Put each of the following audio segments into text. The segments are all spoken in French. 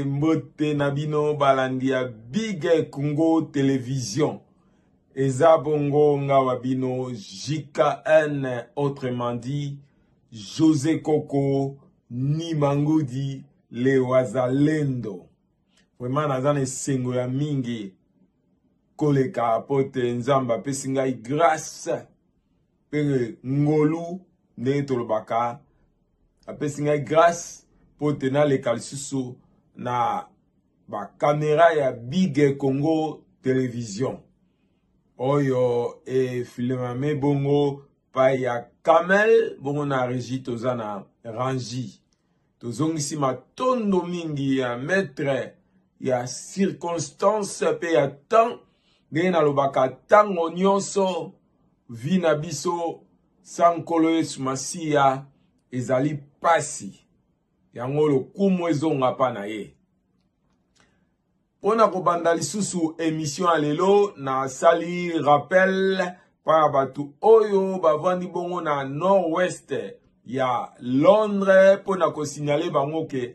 Mbote nabino balandia Big Congo Télévision. Eza bongo nga wabino JKN, autrement dit José Coco Nimangudi le Wazalendo. Vraiment nazane sengo ya mingi koleka apote nzamba pesinga grâce pere ngolu ne tolobaka apesinga grâce pour tenir les calsusu na ba caméra ya Big Congo Télévision. Oyo e filmame bongo pa ya Kamel bongo na régie tozana rangi. Tozongisi matondo mingi ya maître ya circonstance pe ya temps de na lobaka tango nyonso vina biso sankolo esumasiya ezali pasi. Yango lo kumu ezonga pa na ye. Pona kobanda lisusu émission alelo na sali rappel pa batu oyo bavandi bongo na nord-ouest ya Londres pona ko signaler bango ke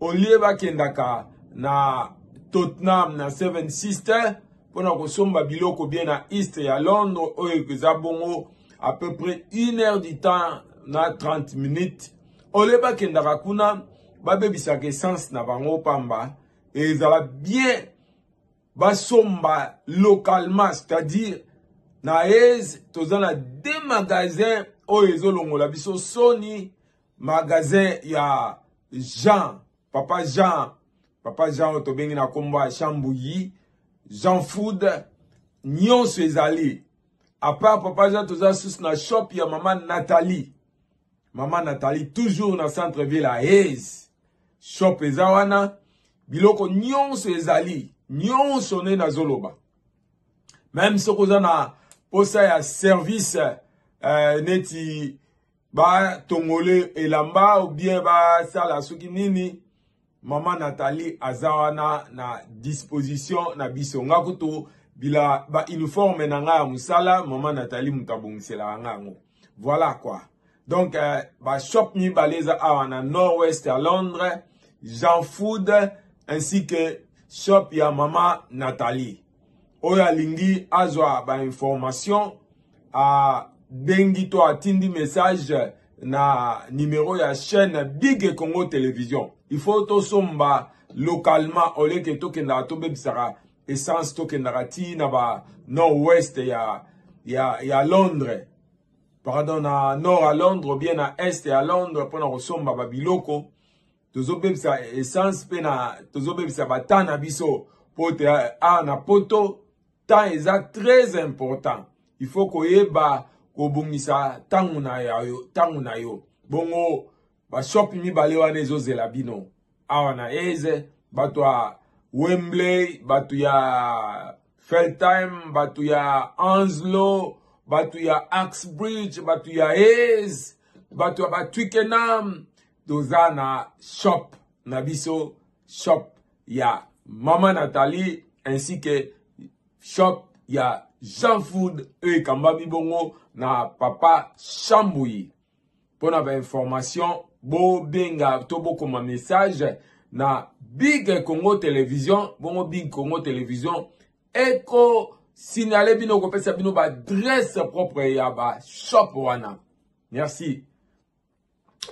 olie bakendaka na Tottenham na Seven Sisters pona ko somba biloko bien na east ya Londres oyo keza bongo à peu près 1 heure du temps na 30 minutes. Oleba kendaka kuna babebisaka essence na bango pamba et ezala bien basomba localement, c'est-à-dire na ez tozana 2 magasins oyo ezolongola biso soni magasin ya Papa Jean otobengi na kombo ya Chambouilly Jean Food nyonso ezali à part Papa Jean toza sus na shop ya Maman Nathalie toujours na centre-ville à Aise. Shop ezawana biloko nyonso ezali nyonso ne na zoloba. Même soko za na posa ya service neti ba tongole elamba ou bien ba sala soki nini Maman Nathalie azawana na disposition na biso ngakuto bila ba uniforme na nga musala Maman Nathalie mutabongisela ngango. Voilà quoi. Donc, shop ni baleza awana nord-ouest à Londres, Jean Food, ainsi que shop ya Maman Nathalie. Oya lingi azwa ba information a bengi to atindi message na numéro ya chaîne Big Congo Télévision. Il faut to somba localement ole ke to kenda to bebisara essence to kenda ti na ba nord-ouest ya Londres. Pardon, na nord à Londres, ou bien à est à Londres, pour nous sommes à Biloko. Tozo bebisa essence, pena, tozo bebisa batana biso, pote a na poto, temps est très important. Il faut qu'on yeba, qu'on bungisa, tangu na yo. Bongo, ba shop mi balewane zo zelabino. Awana eze, batu ya Wembley, batu ya Feltham, batu ya Hounslow, batu ya Axbridge, batu ya Aise, batu ya Twickenham, dozana shop, nabiso shop ya Maman Nathalie, ainsi que shop ya Jean Food, Kambabi Bongo, na Papa Chambouilly. Pour la information, bo benga, tobo comme message, na Big Congo Télévision, bongo Big Congo Télévision, eko signalé bino ko pesa bino ba adresse propre ya ba shop wana. Merci.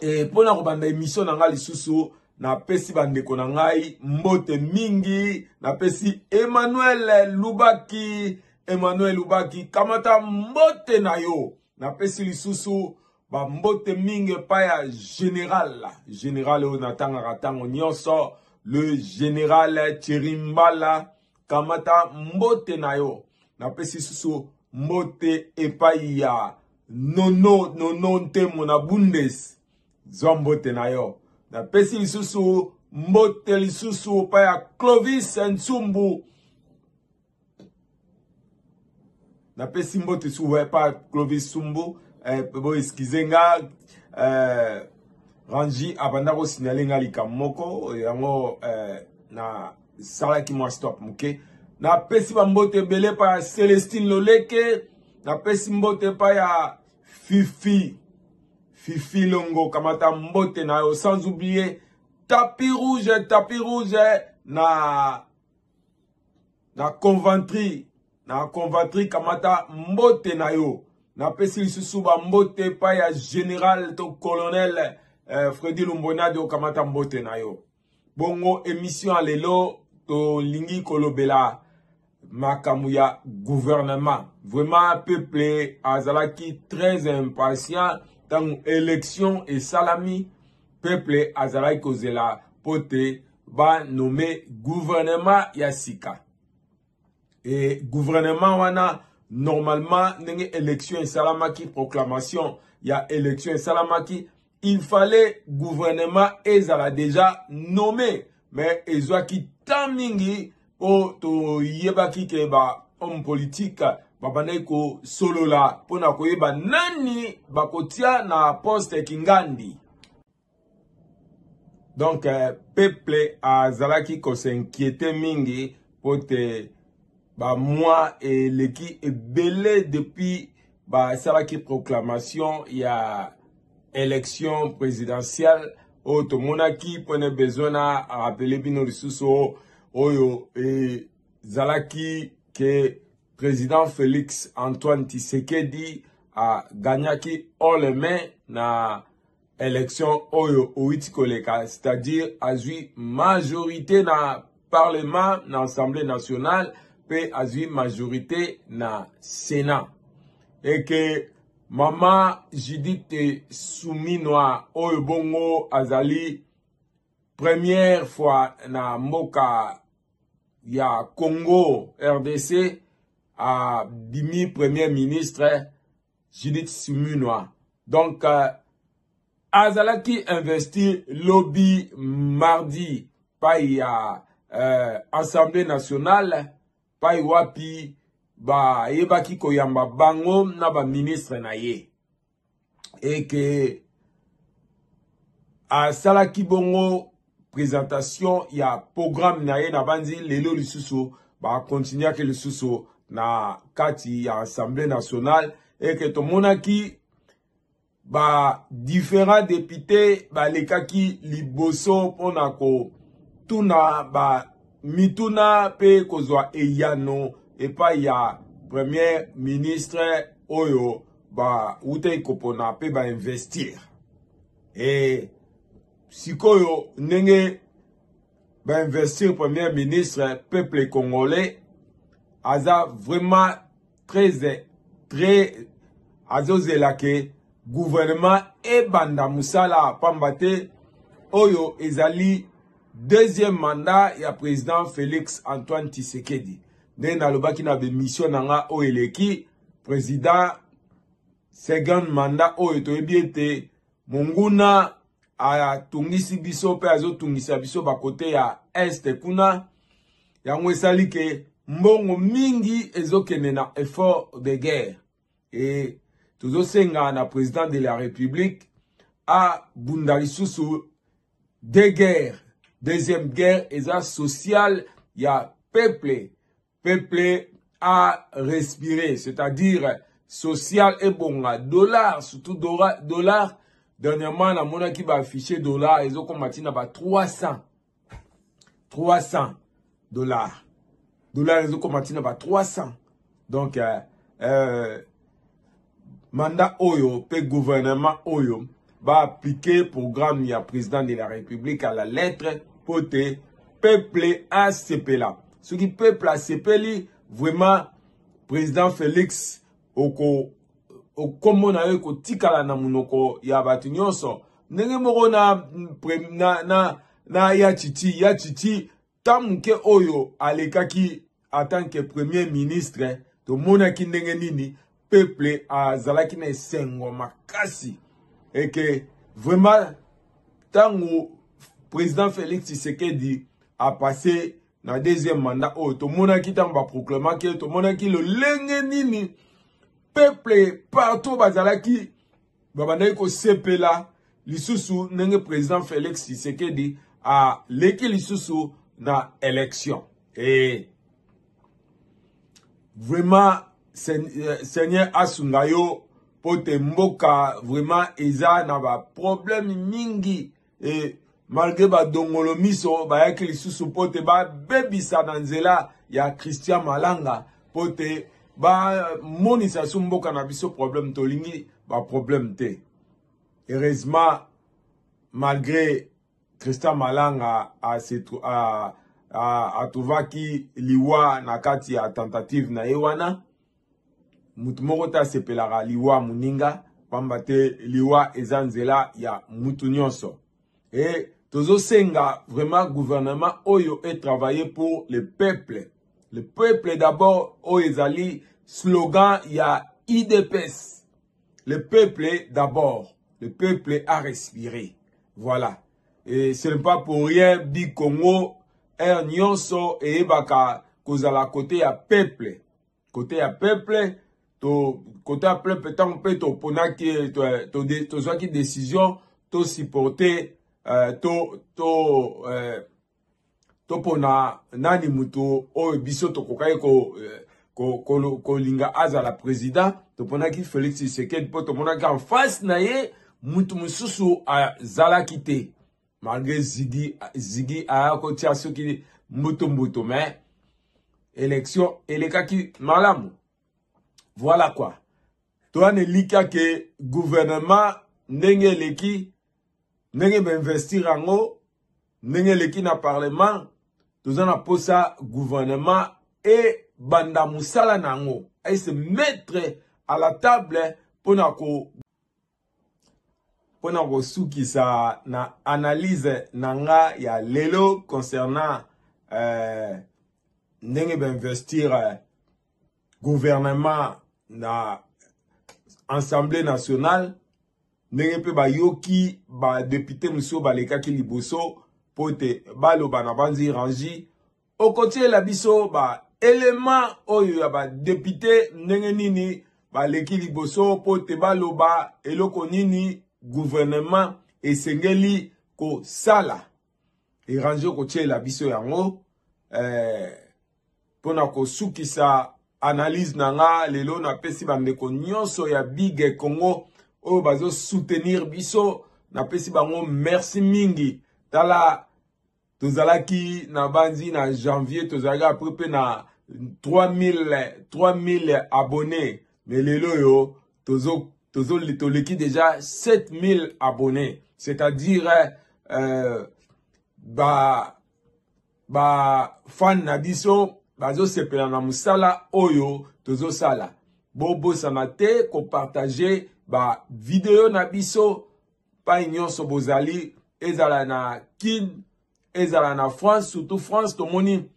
Et pour na ko banda émission na nga lisusu na pesi bandeko na ngai mbote mingi na pesi Emmanuel Lubaki kamata mbote na yo na pesi lisusu ba mbote mingi pa ya général o natanga katango nyonso le général Chirimbala kamata mbote na yo na pesi lisusu mbote epai ya nono ntemo na bundes zombote na yo na pesi lisusu mbote lisusu pa ya Clovis Nsumbu na pesi mbote su pa Clovis Sumbu bo eskizenga rangi abanda ko signaler nga likamoko yango na sala ki mo stop muke na pesi ba mbote bele pa ya Celestine Loleke na pesi mbote pa ya Fifi Longo kamata mbote na yo sans oublier tapis rouge na Conventry kamata mbote na yo na pesi lisusu ba mbote pa ya général to colonel Freddy Lumbona de kamata mbote na yo bongo émission lelo to lingi kolobela makamu ya gouvernement vraiment peuple azalaki très impatient dans élection et salami peuple azalaki kozela pote ba nommé gouvernement ya sika et gouvernement wana normalement nenge élection et salamaki proclamation ya élection et salamaki il fallait gouvernement ezala déjà nommé mais ezwaki tamingi po to yebaki ke ba homme politique babandai ko solola pona koyeba nani bakotia na poste kingandi. Donc peuple azalaki ko s'inquiéter mingi pote ba moi et leki ebele depuis ba salaki proclamation ya élection présidentielle o to monaki pone besoin à rappeler bino lisusu oyo et zalaki que président Félix Antoine Tshisekedi a gagné haut les mains na élection oyo oitikoleka, c'est-à-dire a eu majorité na parlement na assemblée nationale pe a eu majorité na sénat et que Maman Judith Suminwa oyo bongo azali première fois na mboka ya Congo RDC a bimi premier ministre Judith Suminwa. Donc azalaki investi lobby mardi pa ya Assemblée nationale pa wapi ba yebaki koyamba bango na ba ministre na ye et que a salaki bongo présentation ya programme na ye na banzi lelo lisusu ba continuer que lisusu na kati ya Assemblée nationale et que to monaki ba différents députés ba lekaki liboso pona ko tuna ba mituna pe kozwa eyano et pas ya premier ministre oyo ba ute kopona pe ba investir et sikoyo nenge ba investir premier ministre peuple congolais aza vraiment très azozelake gouvernement e banda musala pambate oyo ezali deuxième mandat ya président Félix Antoine Tshisekedi. Nde nalobaki na mission nanga o eleki président second mandat oyo toyebi ete monguna a tungisi biso pe azo tungisa biso ba kote ya este kuna yango esali ke mbongo mingi ezokende na effort de guerre et tozosenga na président de la République a bunda lisusu de guerre deuxième guerre eza sociale ya peuple a respiré, c'est-à-dire social et bonga, dollar, surtout dollar, dernièrement, la monnaie qui va afficher dollar, ils ont combattu na ba 300. $300. Dollars ezo komatina ba 300. Donc mandat oyo pe gouvernement oyo va appliquer programme ya président de la République à la lettre pour te peuple ACP là. Ce qui peuple ACP li vraiment président Félix oko komo na yo ko tikala na munoko ya batu nyonso ndenge moko na ya titi tamuke oyo alekaki en tant que premier ministre to mona ki ndenge nini peuple azalaki na esengo makasi et que vraiment tango président Félix Tshisekedi a passé na deuxième mandat oyo to mona ki tamba proclamation que to mona ki le lenge nini peuple partout bazalaki babandaki ko sepela lisusu ndenge président Félix Tshisekedi a leki lisusu na élection et vraiment Seigneur asungayo pote mboka vraiment eza na ba problème mingi et malgré ba dongolo miso ba yaki lisusu pote ba bebisa na nzela ya Christian Malanga pote ba monisa mboka na biso problème tolingi ba problème te. Heureusement malgré Christian Malanga a tuvaki liwa na kati ya tentative na ewana mutu moko ta sepelara liwa muninga pamba te liwa eza nzela ya mutu nyonso et tozo senga vraiment gouvernement oyo est travaillé pour le peuple d'abord oyo ezali slogan ya IDPS le peuple d'abord le peuple a respiré voilà et ce n'est pas pour rien bi Congo er nyonso e baka kozala côté ya peuple côté à peuple tant que to ponaki to zwaki décision to supporter to pona nani muto o biso to kokai ko linga azala président to ponaki Félix Tshisekedi po to monaki en face na ye mutu mususu a zala kité malgré Ziggy a ko tia soki mbuto mais élection elekaki malamu. Voilà quoi. Toi ne lika que gouvernement ndenge leki ndenge investir ango ndenge leki na parlement tozana posa gouvernement et banda musala nango et se mettre à la table pona ko suki sa na analyse nanga ya lelo concernant ndenge investir gouvernement na Assemblée nationale ndenge pe ba yoki ba député muso ba lekaki liboso pote baloba na banzi rangi au côté la biso ba élément oyo ya ba député ndenge nini ba leki liboso pote baloba eloko nini gouvernement esengeli ko sala et rangi ko tie la biso yango pona ko sukisa analyse nanga lelo na pesi bandeko nyonso ya Big Congo oyo bazo soutenir biso na pesi bango merci mingi tala tozalaki na banzi na janvier tozalaki après na 3000 abonnés mais lelo yo toleki déjà 7000 abonnés c'est-à-dire fan na biso bazo sepela na musala oyo tozo sala bobo sanate ko partager ba vidéo na biso pa nyonso bozali ezala na kin ezala na France surtout France to moni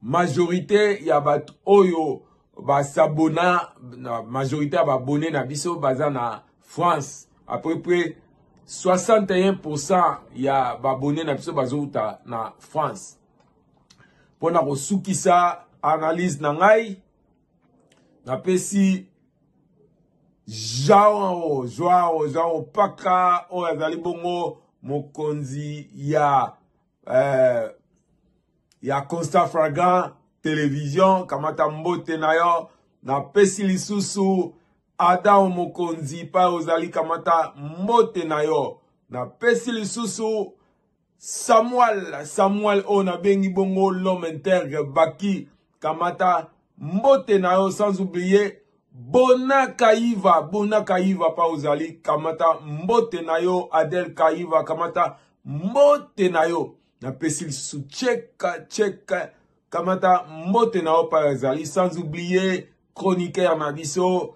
majorité ya bat oyo ba s'abona na majorité ba abonné na biso baza na France à peu près 61% ya ba abonné na biso bazouta na France. Pona ko sukisa analyse na ngai na pesi Joao paka o azali bongo mokonzi ya Constant Fragrant télévision kamata mbote na yo na pesi lisusu Adam mokonzi pa ozali kamata mbote na yo na pesi lisusu Samuel on a bengi bongo l'homme intègre Baki Kamata mbote na yo sans oublier Bona Kaiva pa uzali Kamata mbote na yo Adel Kaiva Kamata mbote na yo na pesil sous cheka Kamata mbote na yo pa uzali sans oublier chroniqueur na biso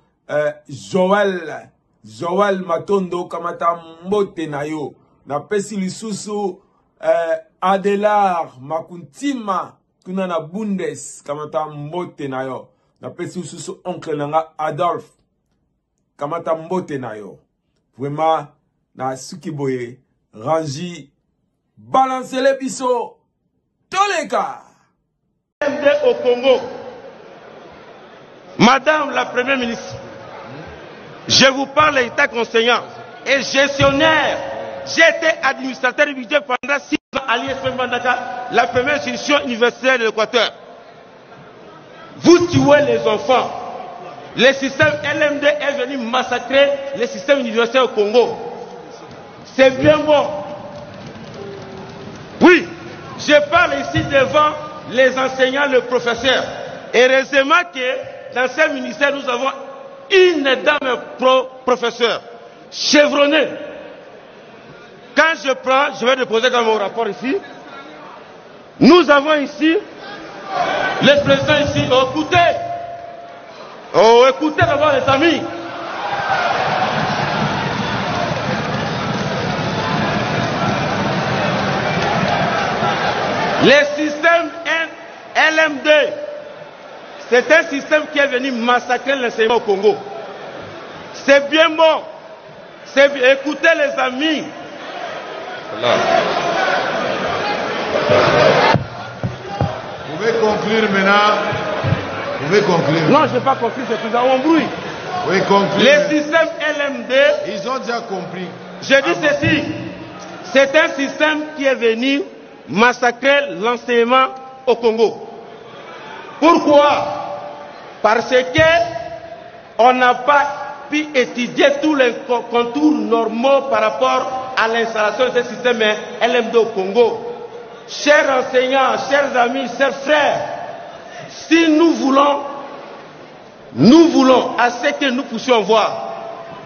Joël Matondo Kamata mbote na yo na pesil susu Adelar Makuntima kuna na Bundes Kamata mbote na yo na pesil susu oncle nanga Adolphe Kamata mbote na yo vraiment na sukiboye rangi balance les biso toleka au Congo. Madame la Première ministre, je vous parle d'état conseillant et gestionnaire. J'étais administrateur du budget pendant 6 ans à l'ISP Mandaka, la première institution universitaire de l'Équateur. Vous tuez les enfants. Le système LMD est venu massacrer le système universitaire au Congo. C'est bien bon. Oui, je parle ici devant les enseignants, les professeurs. Heureusement que dans ce ministère, nous avons une dame professeure chevronnée. Quand je vais déposer dans mon rapport ici, nous avons ici l'expression ici, écoutez d'abord les amis. Le système LMD, c'est un système qui est venu massacrer l'enseignement au Congo. C'est bien bon. Écoutez les amis. Voilà. Vous pouvez conclure maintenant. Vous pouvez conclure. Non, je n'ai pas compris, c'est plus un bruit. Oui, conclure. Le système LMD. Ils ont déjà compris. Je dis ceci. C'est un système qui est venu massacrer l'enseignement au Congo. Pourquoi? Parce que on n'a pas pu étudier tous les contours normaux par rapport à l'installation de ce système LMD au Congo. Chers enseignants, chers amis, chers frères, si nous voulons à ce que nous puissions voir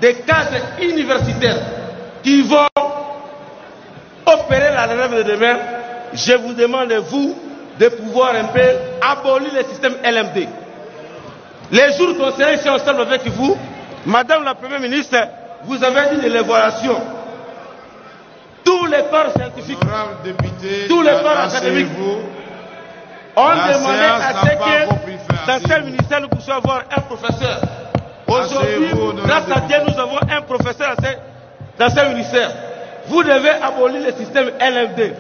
des cadres universitaires qui vont opérer la relève de demain, je vous demande, vous, de pouvoir un peu abolir le système LMD. Les jours concernés ici ensemble avec vous, Madame la Première ministre, vous avez dit de l'évaluation. Tous les corps scientifiques, tous les corps académiques ont demandé à ce que dans ce ministère nous puissions avoir un professeur. Aujourd'hui, grâce à Dieu, nous avons un professeur dans ce ministère. Vous devez abolir le système LMD.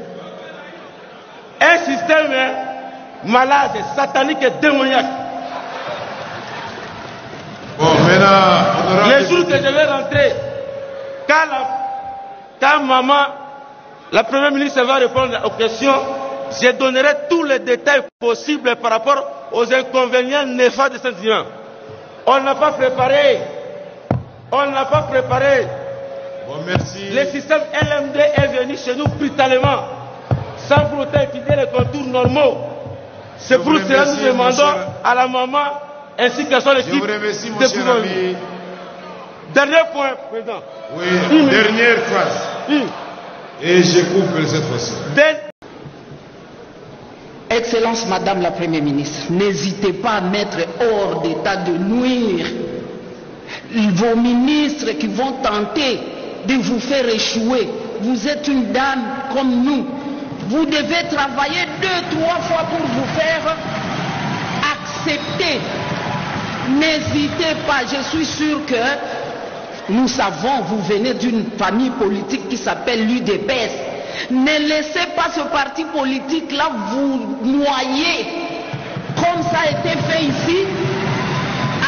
Un système malade, satanique et démoniaque. Bon, maintenant, les jours que je vais rentrer, quand maman, la Première ministre va répondre aux questions, je donnerai tous les détails possibles par rapport aux inconvénients néfastes de ce système. On n'a pas préparé. On n'a pas préparé. Bon, merci. Le système LMD est venu chez nous brutalement, sans pour autant étudier les contours normaux. C'est pour cela que nous demandons à la maman ainsi qu'à son équipe. Je vous remercie, mon cher ami. Dernier point, président. Oui, dernière phrase. Et je coupe cette fois-ci. Excellence, Madame la Première ministre, n'hésitez pas à mettre hors d'état de nuire vos ministres qui vont tenter de vous faire échouer. Vous êtes une dame comme nous. Vous devez travailler 2-3 fois pour vous faire accepter. N'hésitez pas, je suis sûr que nous savons, vous venez d'une famille politique qui s'appelle l'UDPS. Ne laissez pas ce parti politique-là vous noyer, comme ça a été fait ici,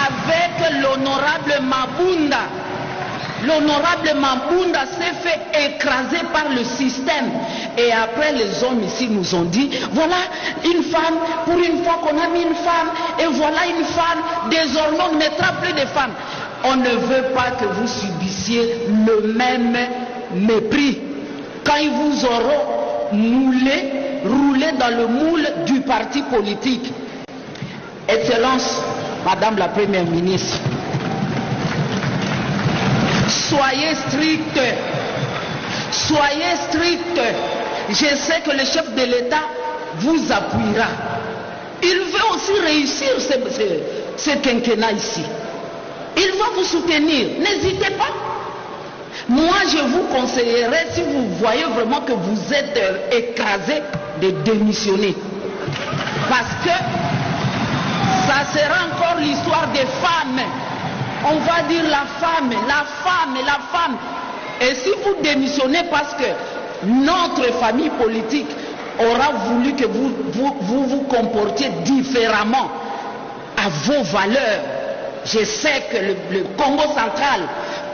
avec l'honorable Mabunda. L'honorable Mabunda s'est fait écraser par le système. Et après, les hommes ici nous ont dit, voilà une femme, pour une fois qu'on a mis une femme, et voilà une femme, désormais on ne mettra plus de femmes. On ne veut pas que vous subissiez le même mépris. Quand ils vous auront rouler dans le moule du parti politique. Excellence, Madame la Première ministre, soyez stricte. Soyez stricte. Je sais que le chef de l'État vous appuiera. Il veut aussi réussir ce quinquennat ici. Il va vous soutenir. N'hésitez pas. Moi, je vous conseillerais, si vous voyez vraiment que vous êtes écrasé, de démissionner. Parce que ça sera encore l'histoire des femmes. On va dire la femme, la femme, la femme. Et si vous démissionnez parce que notre famille politique aura voulu que vous comportiez différemment à vos valeurs, je sais que le Congo central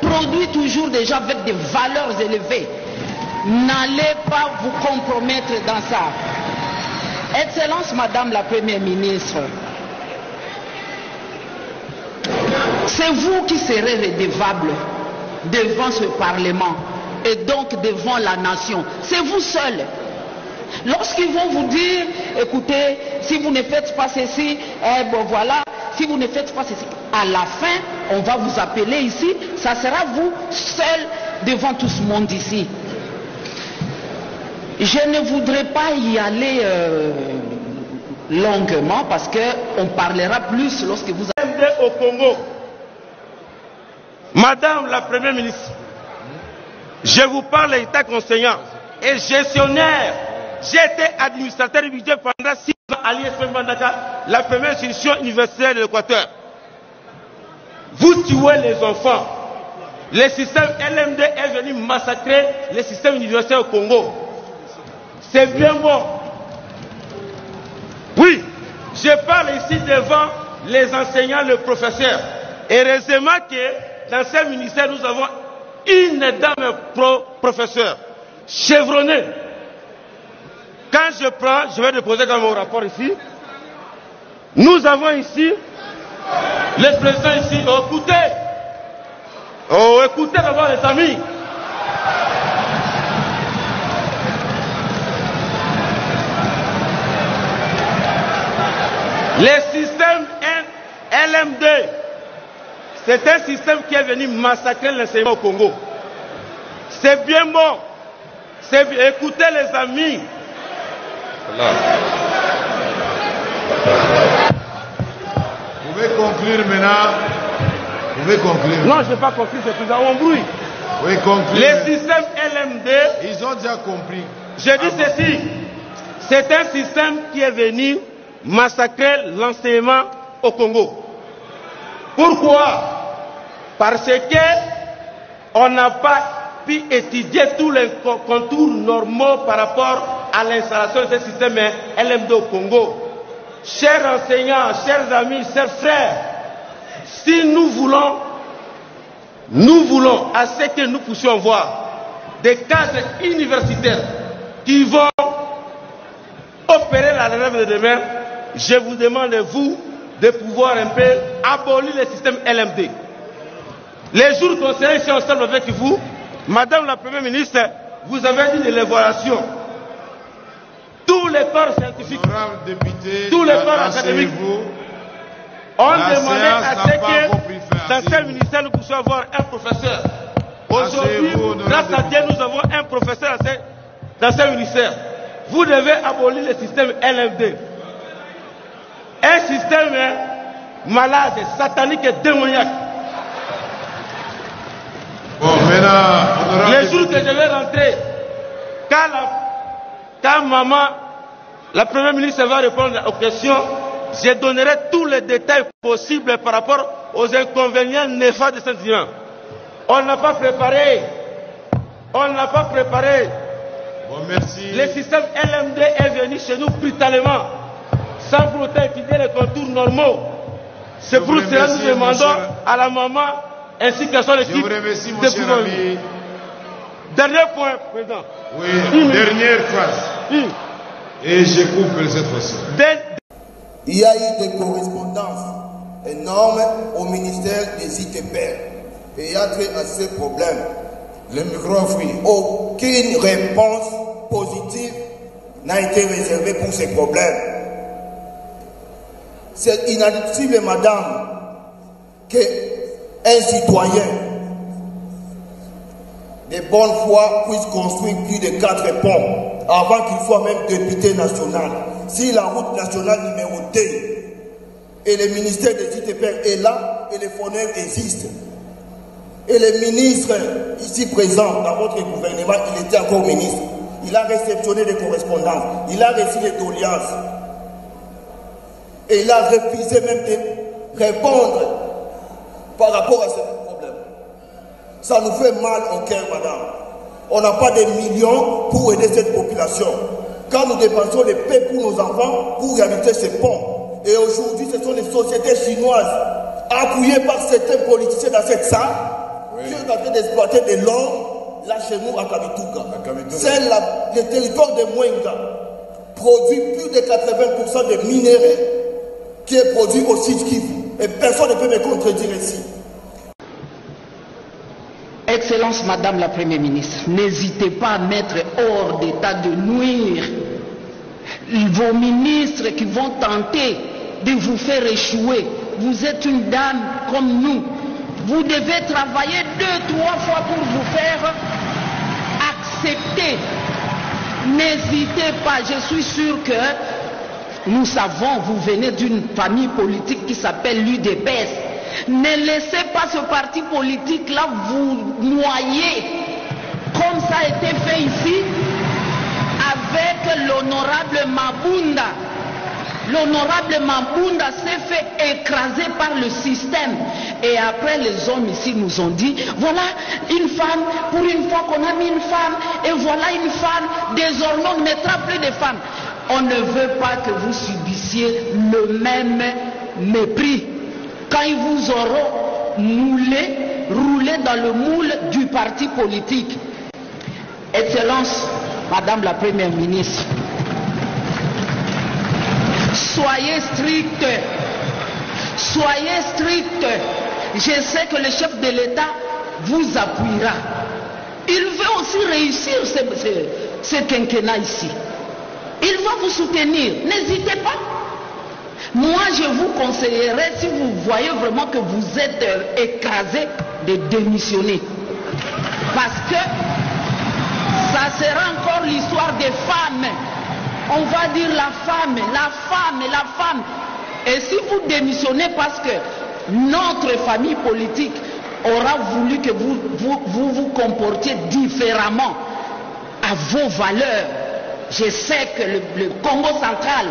produit toujours des gens avec des valeurs élevées. N'allez pas vous compromettre dans ça. Excellence, Madame la Première ministre, c'est vous qui serez redevable devant ce Parlement et donc devant la nation. C'est vous seul. Lorsqu'ils vont vous dire, écoutez, si vous ne faites pas ceci, bon voilà, si vous ne faites pas ceci, à la fin, on va vous appeler ici, ça sera vous seul devant tout ce monde ici. Je ne voudrais pas y aller longuement parce qu'on parlera plus lorsque vous allez au Congo. Madame la Première ministre, je vous parle d'État conseillant et gestionnaire. J'étais administrateur du budget pendant 6 ans à l'ISP Mbandaka, la première institution universitaire de l'Équateur. Vous tuez les enfants. Le système LMD est venu massacrer le système universitaire au Congo. C'est bien bon. Oui, je parle ici devant les enseignants, les professeurs. Heureusement que dans ce ministère, nous avons une dame professeure chevronnée. Quand je vais déposer dans mon rapport ici, nous avons ici les présidents ici. Écoutez d'abord les amis. Le système LMD, c'est un système qui est venu massacrer l'enseignement au Congo. C'est bien bon. Écoutez les amis. Vous pouvez conclure maintenant. Vous pouvez conclure. Non, je n'ai pas conclu, c'est plus un bruit. Oui, conclure. Le système LMD. Ils ont déjà compris. Je dis ceci. C'est un système qui est venu massacrer l'enseignement au Congo. Pourquoi? Parce que on n'a pas pu étudier tous les contours normaux par rapport à l'installation de ce système LMD au Congo. Chers enseignants, chers amis, chers frères, si nous voulons à ce que nous puissions voir des cadres universitaires qui vont opérer la relève de demain, je vous demande, vous, de pouvoir un peu abolir le système LMD. Les jours conseillés ici ensemble avec vous, Madame la Première ministre, vous avez dit de l'évaluation. Tous les corps scientifiques, tous les corps académiques ont demandé à ce que dans ce ministère nous puissions avoir un professeur. Aujourd'hui, grâce à Dieu, nous avons un professeur dans ce ministère. Vous devez abolir le système LMD. Un système malade, satanique et démoniaque. Bon, maintenant, les jours que je vais rentrer, quand maman, la Première ministre va répondre aux questions, je donnerai tous les détails possibles par rapport aux inconvénients néfastes de cet incident. On n'a pas préparé. On n'a pas préparé. Bon, merci. Le système LMD est venu chez nous brutalement, sans pour autant étudier les contours normaux. C'est pour cela que nous demandons à la maman ainsi qu'à son équipe de pouvoir. Dernier point, président. Oui, dernière phrase. Et je coupe cette fois-ci. Il y a eu des correspondances énormes au ministère des ITP et il y a trait à ce problème. Le micro, oui. Aucune réponse positive n'a été réservé pour ces problèmes. C'est inadmissible, madame, qu'un citoyen de bonne foi puisse construire plus de 4 ponts avant qu'il soit même député national. Si la route nationale numéro 2 et le ministère des ITPR est là et les fourneurs existent, et le ministre ici présent dans votre gouvernement, il était encore ministre, il a réceptionné des correspondances, il a reçu des doléances et il a refusé même de répondre par rapport à ce problème. Ça nous fait mal au cœur, madame. On n'a pas de millions pour aider cette population. Quand nous dépensons les paix pour nos enfants, pour réhabiliter ces ponts. Et aujourd'hui, ce sont les sociétés chinoises, appuyées par certains politiciens dans cette salle, qui sont en train d'exploiter de l'or, là chez nous à Kamituga. C'est le territoire de Mwenga, produit plus de 80% des minéraux qui est produit au site Kivu. Et personne ne peut me contredire ici. Excellence Madame la Première ministre, n'hésitez pas à mettre hors d'état de nuire vos ministres qui vont tenter de vous faire échouer. Vous êtes une dame comme nous. Vous devez travailler 2-3 fois pour vous faire accepter. N'hésitez pas, je suis sûr que nous savons, vous venez d'une famille politique qui s'appelle l'UDPS. Ne laissez pas ce parti politique-là vous noyer, comme ça a été fait ici, avec l'honorable Mabunda. L'honorable Mabunda s'est fait écraser par le système. Et après, les hommes ici nous ont dit, voilà une femme, pour une fois qu'on a mis une femme, et voilà une femme, désormais on ne mettra plus de femmes. On ne veut pas que vous subissiez le même mépris. Quand ils vous auront roulé dans le moule du parti politique. Excellence, Madame la Première ministre, soyez stricte. Soyez stricte. Je sais que le chef de l'État vous appuiera. Il veut aussi réussir ce quinquennat ici. Il va vous soutenir. N'hésitez pas. Moi, je vous conseillerais, si vous voyez vraiment que vous êtes écrasé, de démissionner. Parce que ça sera encore l'histoire des femmes. On va dire la femme, la femme, la femme. Et si vous démissionnez parce que notre famille politique aura voulu que vous comportiez différemment à vos valeurs, je sais que le Congo central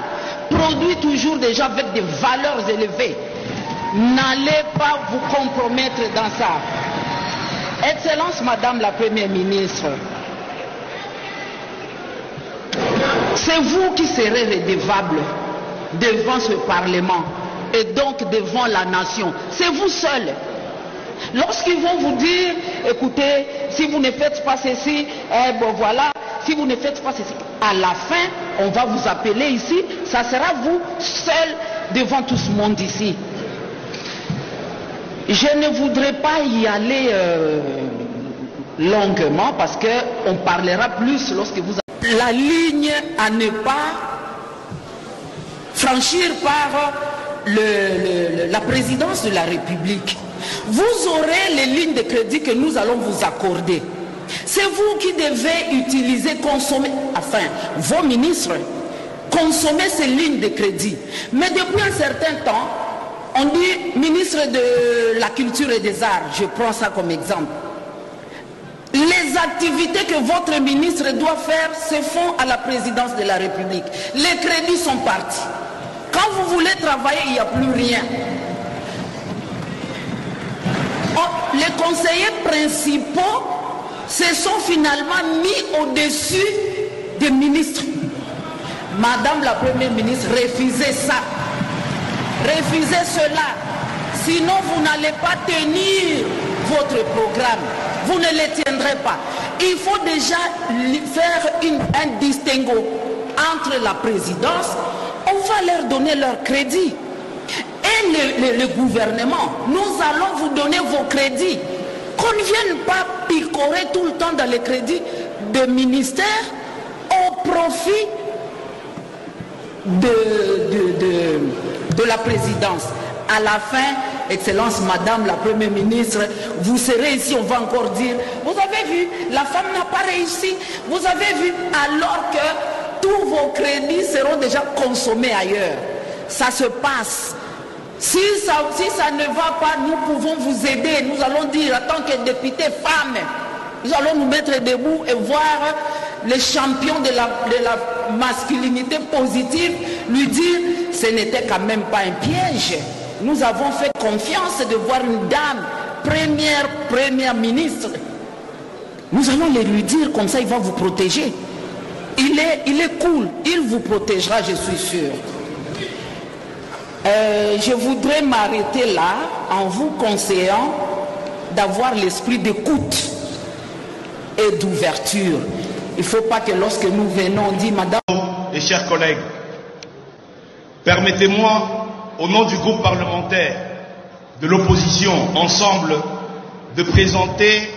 produit toujours des gens avec des valeurs élevées. N'allez pas vous compromettre dans ça. Excellence Madame la Première ministre, c'est vous qui serez redevable devant ce Parlement et donc devant la nation. C'est vous seul. Lorsqu'ils vont vous dire, écoutez, si vous ne faites pas ceci, bon voilà, si vous ne faites pas ceci, à la fin, on va vous appeler ici, ça sera vous seul devant tout ce monde ici. Je ne voudrais pas y aller longuement parce qu'on parlera plus lorsque vous avez la ligne à ne pas franchir par la présidence de la République. Vous aurez les lignes de crédit que nous allons vous accorder. C'est vous qui devez utiliser, consommer, enfin, vos ministres, consommer ces lignes de crédit. Mais depuis un certain temps, on dit ministre de la Culture et des Arts, je prends ça comme exemple. Les activités que votre ministre doit faire se font à la présidence de la République. Les crédits sont partis. Quand vous voulez travailler, il n'y a plus rien. Les conseillers principaux se sont finalement mis au-dessus des ministres. Madame la Première ministre, refusez ça. Refusez cela. Sinon, vous n'allez pas tenir votre programme. Vous ne le tiendrez pas. Il faut déjà faire un distinguo entre la présidence. On va leur donner leur crédit. Et le gouvernement, nous allons vous donner vos crédits. Qu'on ne vienne pas picorer tout le temps dans les crédits de ministères au profit de la présidence. À la fin, Excellence Madame la Première ministre, vous serez ici, on va encore dire, vous avez vu, la femme n'a pas réussi, vous avez vu, alors que tous vos crédits seront déjà consommés ailleurs. Ça se passe. Si ça ne va pas, nous pouvons vous aider. Nous allons dire, en tant que député femme, nous allons nous mettre debout et voir les champions de la masculinité positive, lui dire, ce n'était quand même pas un piège. Nous avons fait confiance de voir une dame, première ministre. Nous allons les lui dire, comme ça il va vous protéger. Il est cool, il vous protégera, je suis sûr. Je voudrais m'arrêter là en vous conseillant d'avoir l'esprit d'écoute et d'ouverture. Il ne faut pas que lorsque nous venons, on dit, Madame... Et chers collègues, permettez-moi, au nom du groupe parlementaire de l'opposition Ensemble, de présenter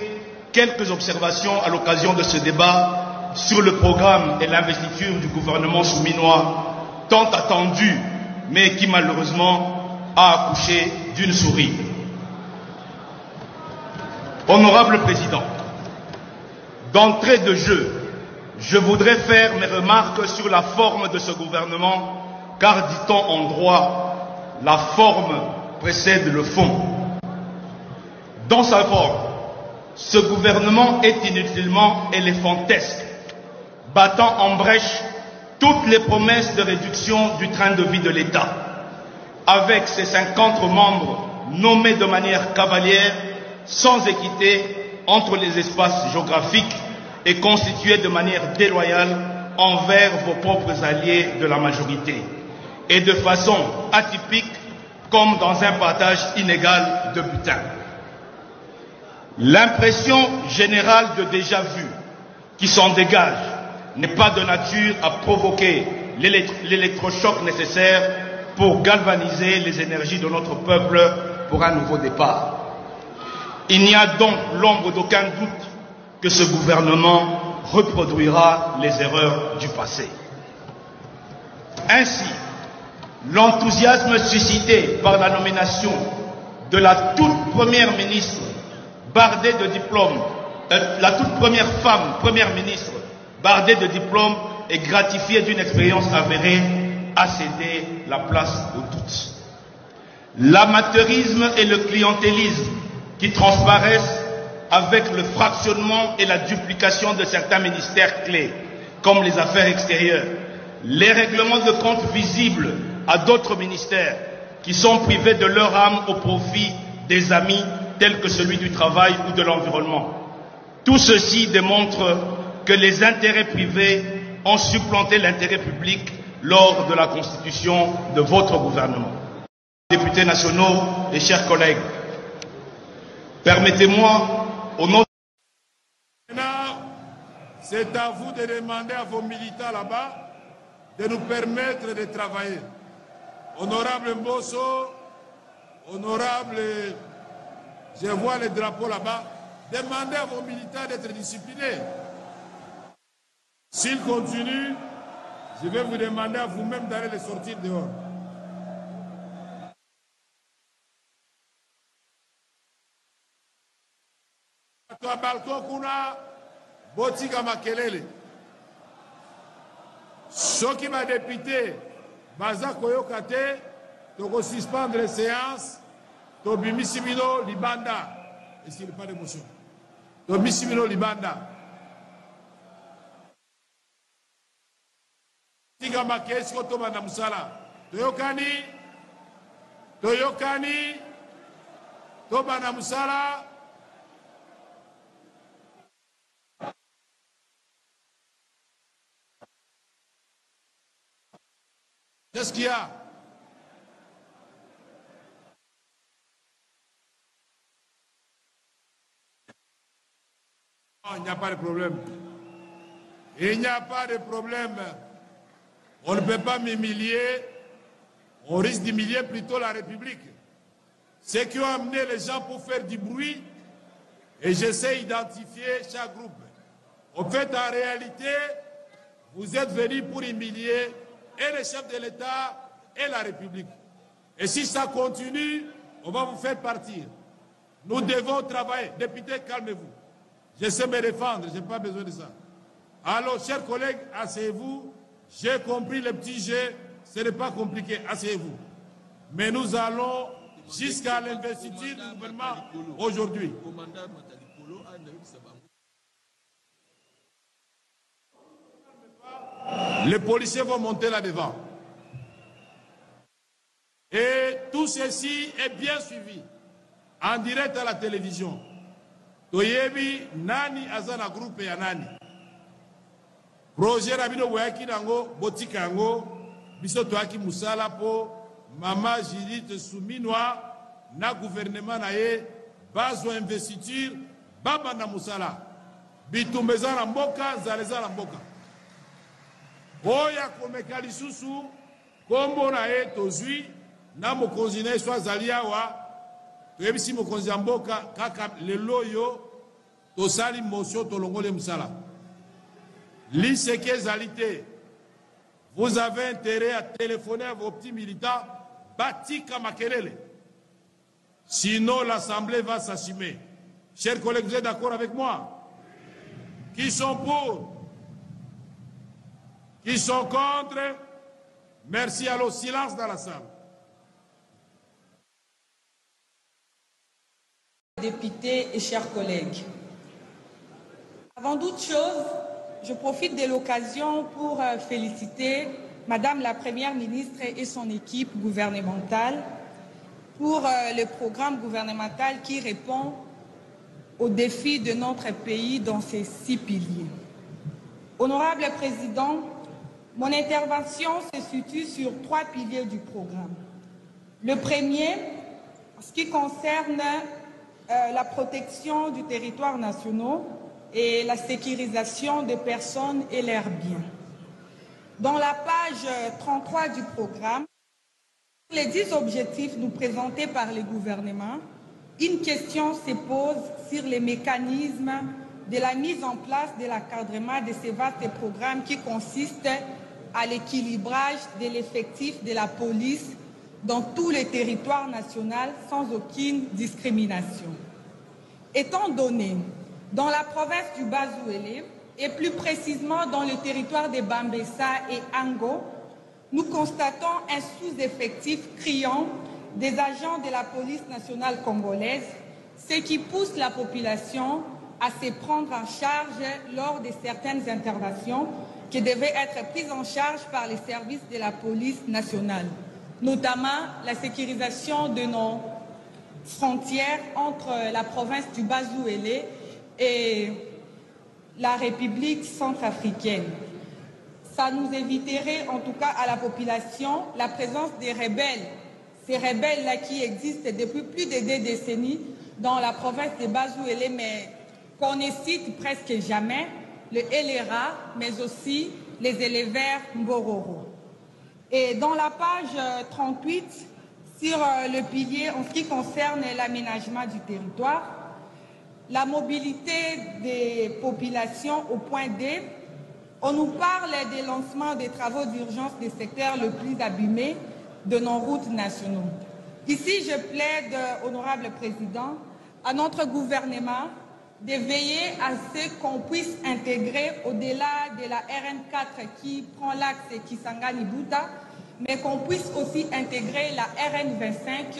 quelques observations à l'occasion de ce débat sur le programme et l'investiture du gouvernement souminois, tant attendu, mais qui malheureusement a accouché d'une souris. Honorable Président, d'entrée de jeu, je voudrais faire mes remarques sur la forme de ce gouvernement, car dit-on en droit, la forme précède le fond. Dans sa forme, ce gouvernement est inutilement éléphantesque, battant en brèche toutes les promesses de réduction du train de vie de l'État, avec ses 50 membres nommés de manière cavalière, sans équité entre les espaces géographiques et constitués de manière déloyale envers vos propres alliés de la majorité, et de façon atypique comme dans un partage inégal de butin. L'impression générale de déjà-vu qui s'en dégage n'est pas de nature à provoquer l'électrochoc nécessaire pour galvaniser les énergies de notre peuple pour un nouveau départ. Il n'y a donc l'ombre d'aucun doute que ce gouvernement reproduira les erreurs du passé. Ainsi, l'enthousiasme suscité par la nomination de la toute première ministre bardée de diplômes, la toute première femme première ministre bardée de diplômes et gratifiée d'une expérience avérée a cédé la place au doute. L'amateurisme et le clientélisme qui transparaissent avec le fractionnement et la duplication de certains ministères clés, comme les affaires extérieures, les règlements de comptes visibles à d'autres ministères qui sont privés de leur âme au profit des amis tels que celui du travail ou de l'environnement. Tout ceci démontre que les intérêts privés ont supplanté l'intérêt public lors de la constitution de votre gouvernement. Députés nationaux et chers collègues, permettez-moi, au nom de... Maintenant, c'est à vous de demander à vos militants là-bas de nous permettre de travailler. Honorable Mbosso, honorable, je vois les drapeaux là-bas, demandez à vos militants d'être disciplinés. S'ils continuent, je vais vous demander à vous-même d'aller les sortir dehors. Toi, balcon, kuna, botika makelele. Ce qui m'a député, Baza Koyokate, toko suspendre les séances, to bimissimino libanda. Est-ce qu'il n'y a pas d'émotion? To bimissimino libanda. Tika makesko to banda musala. Toyokani, to banda musala. Qu'est-ce qu'il y a? Non, il n'y a pas de problème. Il n'y a pas de problème. On ne peut pas m'humilier. On risque d'humilier plutôt la République. Ceux qui ont amené les gens pour faire du bruit, et j'essaie d'identifier chaque groupe. En fait, en réalité, vous êtes venus pour humilier et le chef de l'État et la République. Et si ça continue, on va vous faire partir. Nous devons travailler. Député, calmez-vous. Je sais me défendre, je n'ai pas besoin de ça. Alors, chers collègues, asseyez-vous. J'ai compris le petit jeu, ce n'est pas compliqué, asseyez-vous. Mais nous allons jusqu'à l'investiture du gouvernement aujourd'hui. Les policiers vont monter là-devant. Et tout ceci est bien suivi en direct à la télévision. Toyebi nani azana groupe ya nani. Projet Rabino Boyaki Nango, Botika Yango, Biso Toaki Moussala po, Mama Judith Souminwa, na gouvernement naye, bazo investiture, Baba na Moussala. Bitumbeza na mboka, Zaleza na mboka. Oya komekali susu, kombo naye tozui, na mokonzi naye swa zaliawa, toyebisi mokonzi ya mboka, kaka lelo yo, tosali motion tolongole Moussala. L'ICK Zalité, vous avez intérêt à téléphoner à vos petits militants, Batika Makelele. Sinon, l'Assemblée va s'assumer. Chers collègues, vous êtes d'accord avec moi? Qui sont pour? Qui sont contre? Merci. Alors, silence dans la salle. Députés et chers collègues, avant toute chose, je profite de l'occasion pour féliciter Madame la Première ministre et son équipe gouvernementale pour le programme gouvernemental qui répond aux défis de notre pays dans ces 6 piliers. Honorable Président, mon intervention se situe sur 3 piliers du programme. Le premier, en ce qui concerne la protection du territoire national et la sécurisation des personnes et leurs biens. Dans la page 33 du programme, les 10 objectifs nous présentés par le gouvernement, une question se pose sur les mécanismes de la mise en place de l'encadrement de ces vastes programmes qui consistent à l'équilibrage de l'effectif de la police dans tous les territoires nationaux sans aucune discrimination. Étant donné dans la province du Bas-Ouélé, et plus précisément dans le territoire de Bambessa et Ango, nous constatons un sous-effectif criant des agents de la police nationale congolaise, ce qui pousse la population à se prendre en charge lors de certaines interventions qui devaient être prises en charge par les services de la police nationale, notamment la sécurisation de nos frontières entre la province du Bas-Ouélé et la République centrafricaine. Ça nous éviterait, en tout cas à la population, la présence des rebelles. Ces rebelles-là qui existent depuis plus de 2 décennies dans la province de Bas-Ouélé, mais qu'on ne cite presque jamais, le LRA, mais aussi les éleveurs Mbororo. Et dans la page 38, sur le pilier en ce qui concerne l'aménagement du territoire, la mobilité des populations au point D, on nous parle des lancements des travaux d'urgence des secteurs les plus abîmés de nos routes nationaux. Ici, je plaide, honorable président, à notre gouvernement de veiller à ce qu'on puisse intégrer au-delà de la RN4 qui prend l'axe Kisangani-Bouta, mais qu'on puisse aussi intégrer la RN25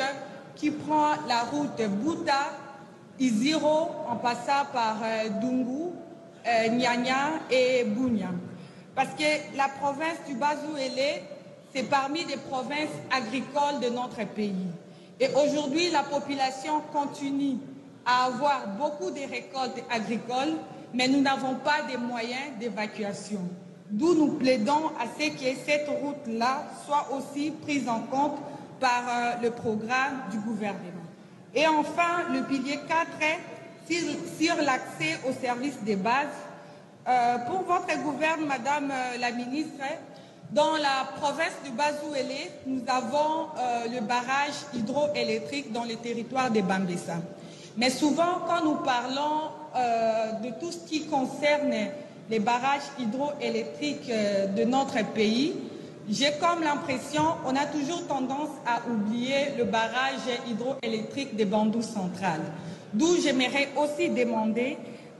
qui prend la route Bouta-Iziro en passant par Dungu, Nyanya et Bunya. Parce que la province du Bas-Ouélé, c'est parmi les provinces agricoles de notre pays. Et aujourd'hui, la population continue à avoir beaucoup de récoltes agricoles, mais nous n'avons pas de moyens d'évacuation. D'où nous plaidons à ce que cette route-là soit aussi prise en compte par le programme du gouvernement. Et enfin, le pilier 4 est sur l'accès aux services de base. Pour votre gouvernement, Madame la ministre, dans la province du Bas-Ouélé, nous avons le barrage hydroélectrique dans le territoire de Bambessa. Mais souvent, quand nous parlons de tout ce qui concerne les barrages hydroélectriques de notre pays, j'ai comme l'impression, on a toujours tendance à oublier le barrage hydroélectrique des Bandou centrales. D'où j'aimerais aussi demander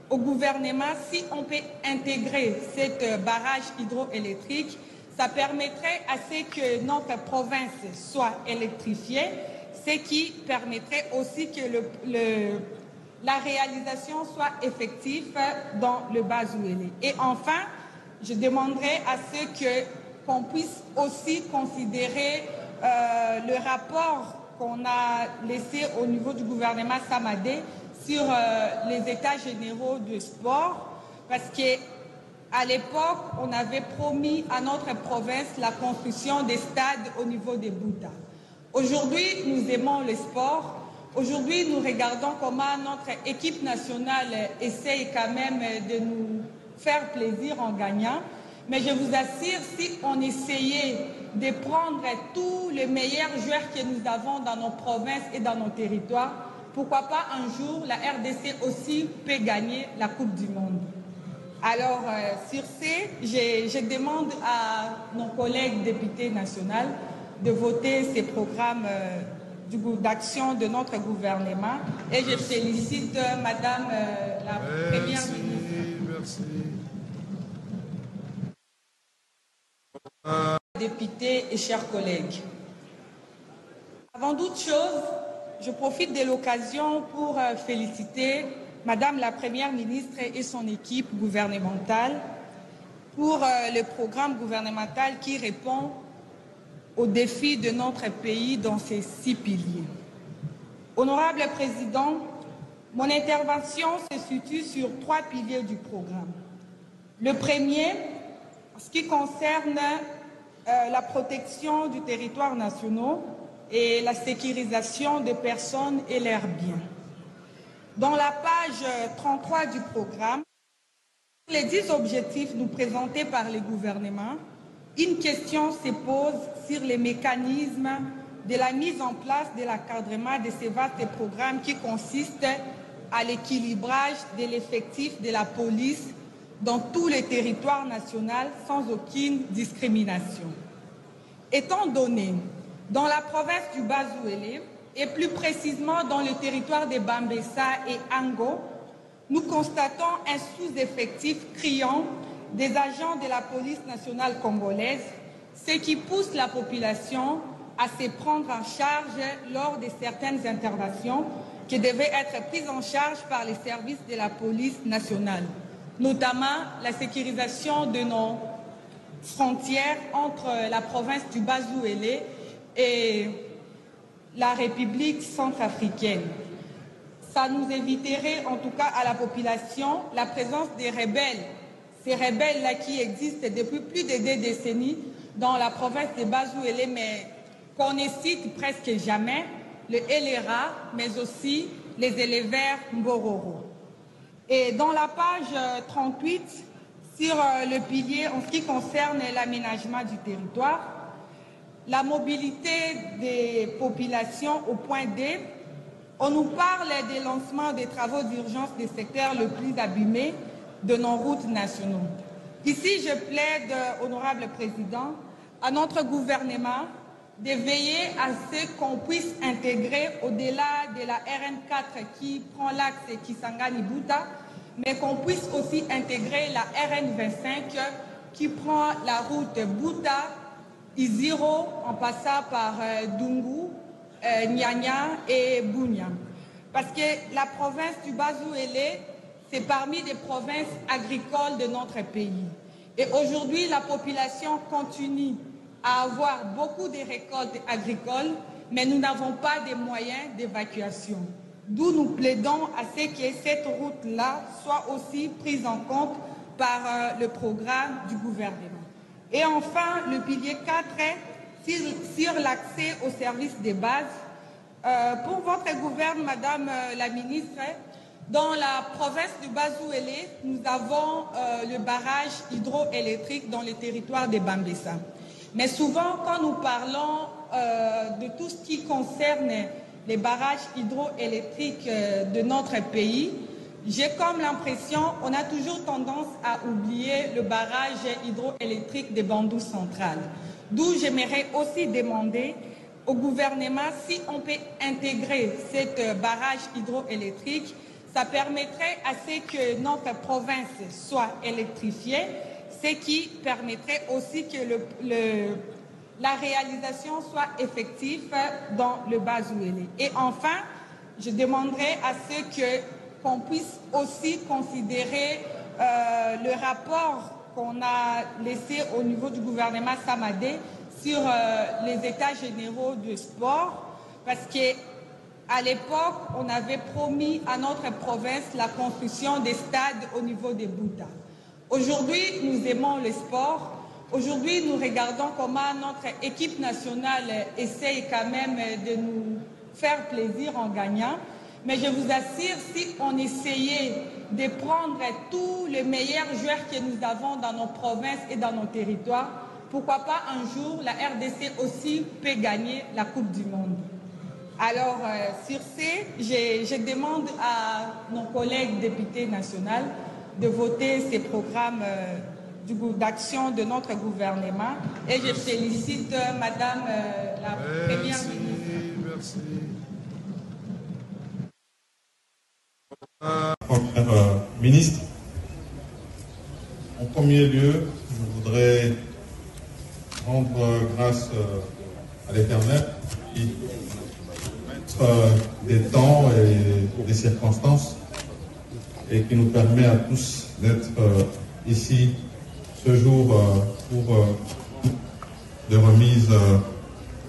au gouvernement si on peut intégrer cet barrage hydroélectrique. Ça permettrait à ce que notre province soit électrifiée, ce qui permettrait aussi que la réalisation soit effective dans le Bazouélé. Et enfin, je demanderai à ce qu'on puisse aussi considérer le rapport qu'on a laissé au niveau du gouvernement Samadé sur les états généraux du sport, parce qu'à l'époque, on avait promis à notre province la construction des stades au niveau des Bouddha. Aujourd'hui, nous aimons le sport. Aujourd'hui, nous regardons comment notre équipe nationale essaye quand même de nous faire plaisir en gagnant. Mais je vous assure, si on essayait de prendre tous les meilleurs joueurs que nous avons dans nos provinces et dans nos territoires, pourquoi pas un jour la RDC aussi peut gagner la Coupe du Monde. Alors, sur ce, je demande à nos collègues députés nationaux de voter ces programmes d'action de notre gouvernement. Et je félicite Madame la Première ministre. Merci. Députés et chers collègues. Avant toute chose, je profite de l'occasion pour féliciter Madame la Première ministre et son équipe gouvernementale pour le programme gouvernemental qui répond aux défis de notre pays dans ces 6 piliers. Honorable Président, mon intervention se situe sur 3 piliers du programme. Le premier, en ce qui concerne la protection du territoire national et la sécurisation des personnes et leurs biens. Dans la page 33 du programme, les 10 objectifs nous présentés par le gouvernement, une question se pose sur les mécanismes de la mise en place de l'encadrement de ces vastes programmes qui consistent à l'équilibrage de l'effectif de la police dans tous les territoires nationaux sans aucune discrimination. Étant donné, dans la province du Bazouélé, et plus précisément dans le territoire de Bambessa et Ango, nous constatons un sous-effectif criant des agents de la police nationale congolaise, ce qui pousse la population à se prendre en charge lors de certaines interventions qui devaient être prises en charge par les services de la police nationale, notamment la sécurisation de nos frontières entre la province du Bazouélé et la République centrafricaine. Ça nous éviterait, en tout cas à la population, la présence des rebelles. Ces rebelles-là qui existent depuis plus de 2 décennies dans la province de Bazouélé, mais qu'on ne cite presque jamais, le LRA, mais aussi les éleveurs Mbororo. Et dans la page 38, sur le pilier en ce qui concerne l'aménagement du territoire, la mobilité des populations au point D, on nous parle des lancements des travaux d'urgence des secteurs les plus abîmés de nos routes nationaux. Ici, je plaide, honorable Président, à notre gouvernement de veiller à ce qu'on puisse intégrer au-delà de la RN4 qui prend l'axe Kisangani-Bouta, mais qu'on puisse aussi intégrer la RN25 qui prend la route Bouta-Iziro en passant par Dungu, Nyanya et Bunya. Parce que la province du Bazouélé, c'est parmi les provinces agricoles de notre pays. Et aujourd'hui, la population continue à avoir beaucoup de récoltes agricoles, mais nous n'avons pas de moyens d'évacuation. D'où nous plaidons à ce que cette route-là soit aussi prise en compte par le programme du gouvernement. Et enfin, le pilier 4 est sur l'accès aux services de base. Pour votre gouvernement, Madame la ministre, dans la province du Bazouélé, nous avons le barrage hydroélectrique dans le territoire de Bambessa. Mais souvent, quand nous parlons de tout ce qui concerne les barrages hydroélectriques de notre pays, j'ai comme l'impression qu'on a toujours tendance à oublier le barrage hydroélectrique des Bandou centrales. D'où j'aimerais aussi demander au gouvernement si on peut intégrer cette barrage hydroélectrique. Ça permettrait à ce que notre province soit électrifiée, ce qui permettrait aussi que la réalisation soit effective dans le Bas-Ouélé. Et enfin, je demanderai à ce qu'on puisse aussi considérer le rapport qu'on a laissé au niveau du gouvernement Samadé sur les états généraux du sport, parce qu'à l'époque, on avait promis à notre province la construction des stades au niveau des Bouddhas. Aujourd'hui, nous aimons le sport. Aujourd'hui, nous regardons comment notre équipe nationale essaye quand même de nous faire plaisir en gagnant. Mais je vous assure, si on essayait de prendre tous les meilleurs joueurs que nous avons dans nos provinces et dans nos territoires, pourquoi pas un jour la RDC aussi peut gagner la Coupe du Monde. Alors, sur ce, je demande à nos collègues députés nationaux de voter ces programmes d'action de notre gouvernement. Et je félicite Madame la Première ministre. Merci. Première ministre, en premier lieu, je voudrais rendre grâce à l'Éternel qui des temps et des circonstances et qui nous permet à tous d'être ici ce jour pour de remise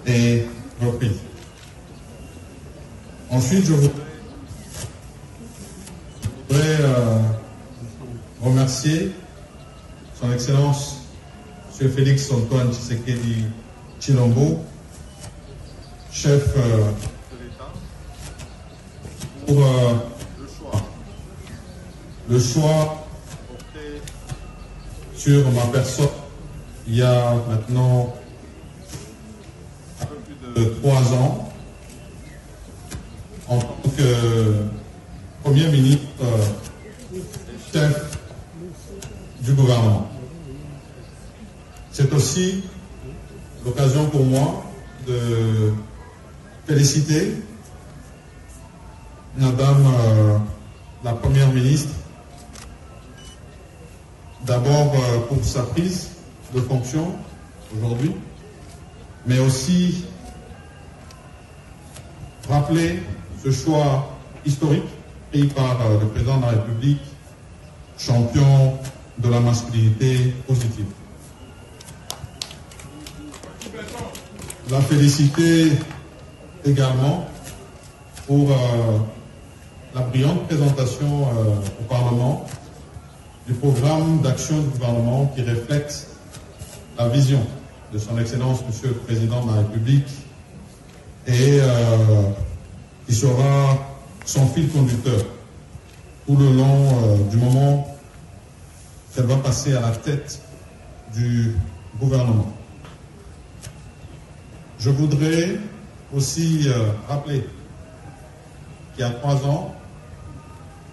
et reprise. Ensuite, je voudrais remercier Son Excellence M. Félix Antoine Tshisekedi Tshilombo, chef de l'État, pour le choix porté sur ma personne il y a maintenant un peu plus de 3 ans en tant que Premier ministre chef du gouvernement. C'est aussi l'occasion pour moi de féliciter Madame la Première ministre, d'abord pour sa prise de fonction aujourd'hui, mais aussi rappeler ce choix historique pris par le président de la République, champion de la masculinité positive. La féliciter également pour la brillante présentation au Parlement du programme d'action du gouvernement qui reflète la vision de son Excellence Monsieur le Président de la République et qui sera son fil conducteur tout le long du moment qu'elle va passer à la tête du gouvernement. Je voudrais aussi rappeler qu'il y a 3 ans,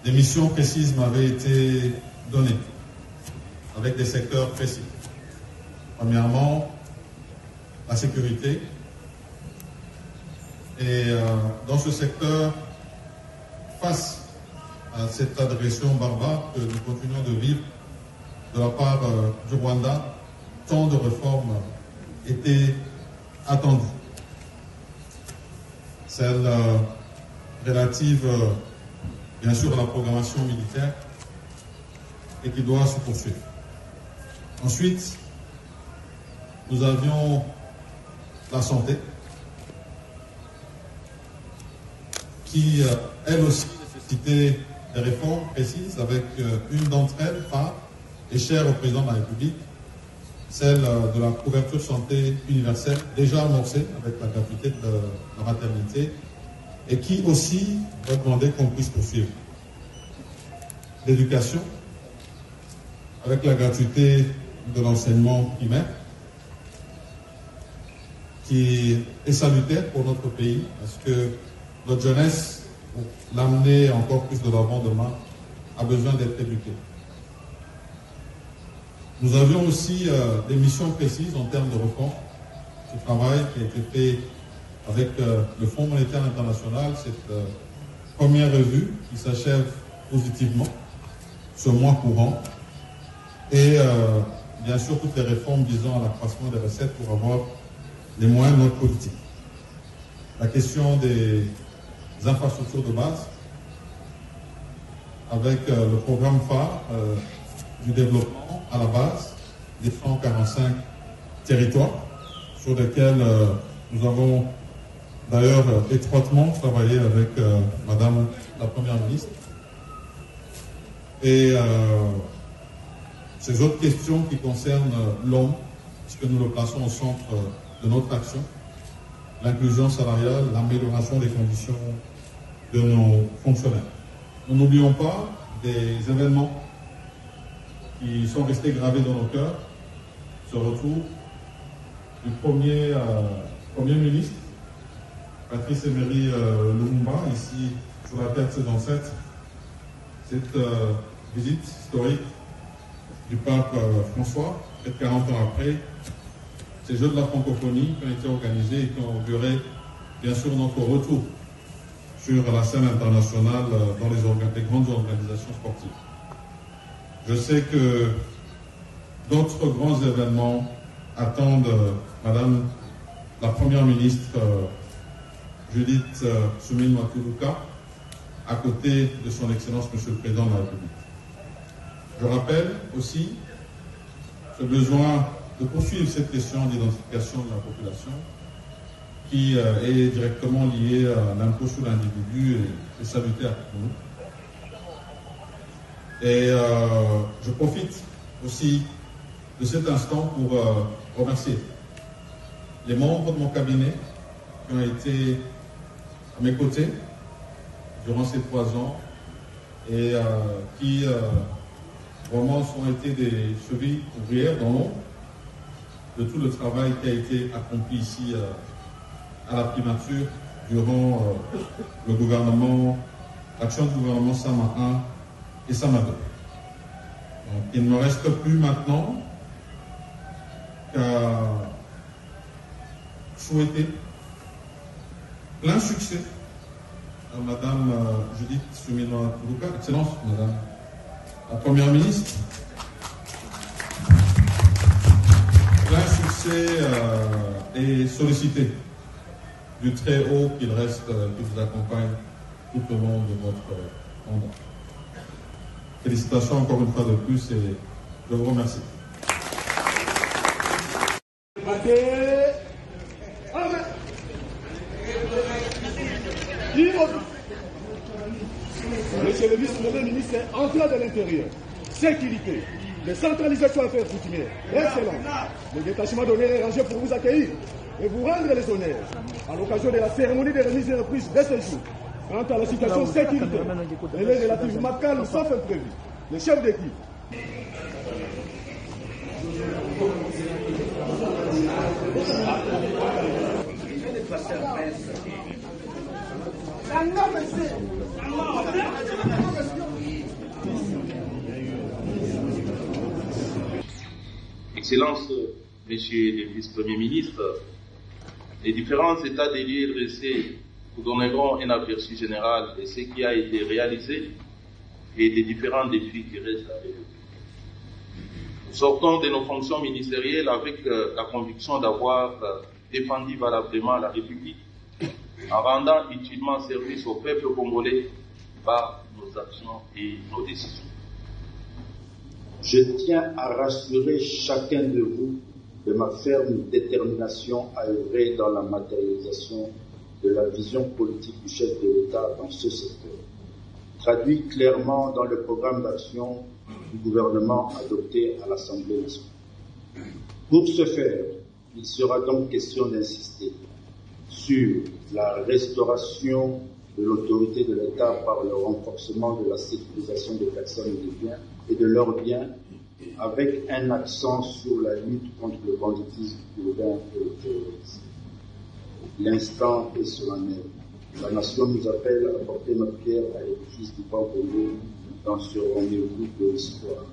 des missions précises m'avaient été données avec des secteurs précis. Premièrement, la sécurité. Et dans ce secteur, face à cette agression barbare que nous continuons de vivre de la part du Rwanda, tant de réformes étaient attendues. Celle relative, bien sûr, à la programmation militaire et qui doit se poursuivre. Ensuite, nous avions la santé qui, elle aussi, nécessitait des réformes précises avec une d'entre elles, phare et chère au président de la République, celle de la couverture santé universelle, déjà amorcée avec la gratuité de la maternité, et qui aussi va demander qu'on puisse poursuivre. L'éducation, avec la gratuité de l'enseignement primaire, qui est salutaire pour notre pays, parce que notre jeunesse, pour l'amener encore plus de l'avant demain, a besoin d'être éduquée. Nous avions aussi des missions précises en termes de réforme ce travail qui a été fait avec le Fonds monétaire international, cette première revue qui s'achève positivement ce mois courant, et bien sûr toutes les réformes visant à l'accroissement des recettes pour avoir les moyens de notre politique. La question des infrastructures de base, avec le programme phare du développement à la base des 145 territoires sur lesquels nous avons d'ailleurs étroitement travaillé avec Madame la Première ministre. Et ces autres questions qui concernent l'homme, puisque nous le plaçons au centre de notre action, l'inclusion salariale, l'amélioration des conditions de nos fonctionnaires. Nous n'oublions pas des événements qui sont restés gravés dans nos cœurs. Ce retour du premier ministre, Patrice Emery Lumumba, ici sur la terre de ses ancêtres. Cette visite historique du pape François, près de 40 ans après, ces Jeux de la francophonie qui ont été organisés et qui ont auguré bien sûr notre retour sur la scène internationale dans les grandes organisations sportives. Je sais que d'autres grands événements attendent Madame la Première ministre Judith Suminwa Tuluka, à côté de son Excellence Monsieur le Président de la République. Je rappelle aussi ce besoin de poursuivre cette question d'identification de la population qui est directement liée à l'impôt sur l'individu et salutaire pour nous. Et je profite aussi de cet instant pour remercier les membres de mon cabinet qui ont été à mes côtés durant ces 3 ans et qui vraiment ont été des chevilles ouvrières dans l'ombre de tout le travail qui a été accompli ici à la primature durant le gouvernement, l'action du gouvernement Sama 1 et Sama 2. Donc, il ne me reste plus maintenant qu'à souhaiter plein succès à Madame Judith Suminwa Tuluka, Excellence Madame la Première ministre. Plein succès et sollicité du très haut qu'il reste, qui vous accompagne tout au long de votre mandat. Félicitations encore une fois de plus et je vous remercie. Monsieur le vice-premier ministre, emploi de l'intérieur, sécurité, décentralisation affaires coutumières, excellence. Le détachement d'honneur est rangé pour vous accueillir et vous rendre les honneurs à l'occasion de la cérémonie de remise et reprise de ce jour. Quant à la situation sécuritaire, elle est relativement calme sauf imprévu. Le chef d'équipe. Excellences, Messieurs les vice-premiers ministres, les différents états des lieux dressés vous donneront un aperçu général de ce qui a été réalisé et des différents défis qui restent à relever. Nous sortons de nos fonctions ministérielles avec la conviction d'avoir défendu valablement la République en rendant utilement service au peuple congolais par nos actions et nos décisions. Je tiens à rassurer chacun de vous de ma ferme détermination à œuvrer dans la matérialisation de la vision politique du chef de l'État dans ce secteur, traduit clairement dans le programme d'action du gouvernement adopté à l'Assemblée nationale. Pour ce faire, il sera donc question d'insister sur la restauration de l'autorité de l'État par le renforcement de la sécurisation des personnes et des biens et de leurs biens, avec un accent sur la lutte contre le banditisme urbain et le terrorisme. L'instant est solennel. La nation nous appelle à porter notre pierre à l'édifice du Pambolé dans ce rendez-vous de l'histoire.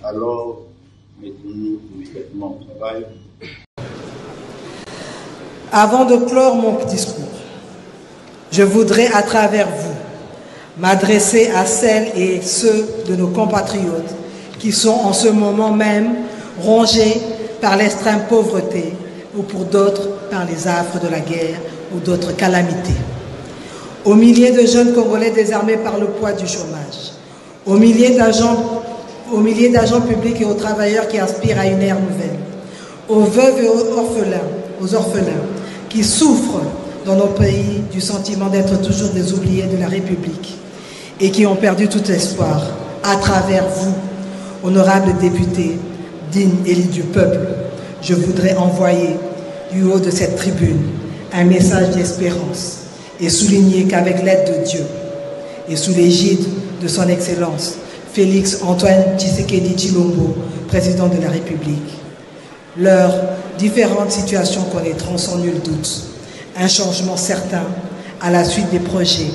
Alors, mettons-nous immédiatement au travail. Avant de clore mon discours, je voudrais à travers vous m'adresser à celles et ceux de nos compatriotes qui sont en ce moment même rongés par l'extrême pauvreté ou pour d'autres par les affres de la guerre ou d'autres calamités. Aux milliers de jeunes Congolais désarmés par le poids du chômage, aux milliers d'agents publics et aux travailleurs qui aspirent à une ère nouvelle, aux veuves et aux orphelins qui souffrent dans nos pays du sentiment d'être toujours des oubliés de la République et qui ont perdu tout espoir, à travers vous, honorables députés, dignes élus du peuple, je voudrais envoyer du haut de cette tribune un message d'espérance et souligner qu'avec l'aide de Dieu et sous l'égide de son Excellence Félix Antoine Tshisekedi Tshilombo, président de la République, leurs différentes situations connaîtront sans nul doute un changement certain à la suite des projets,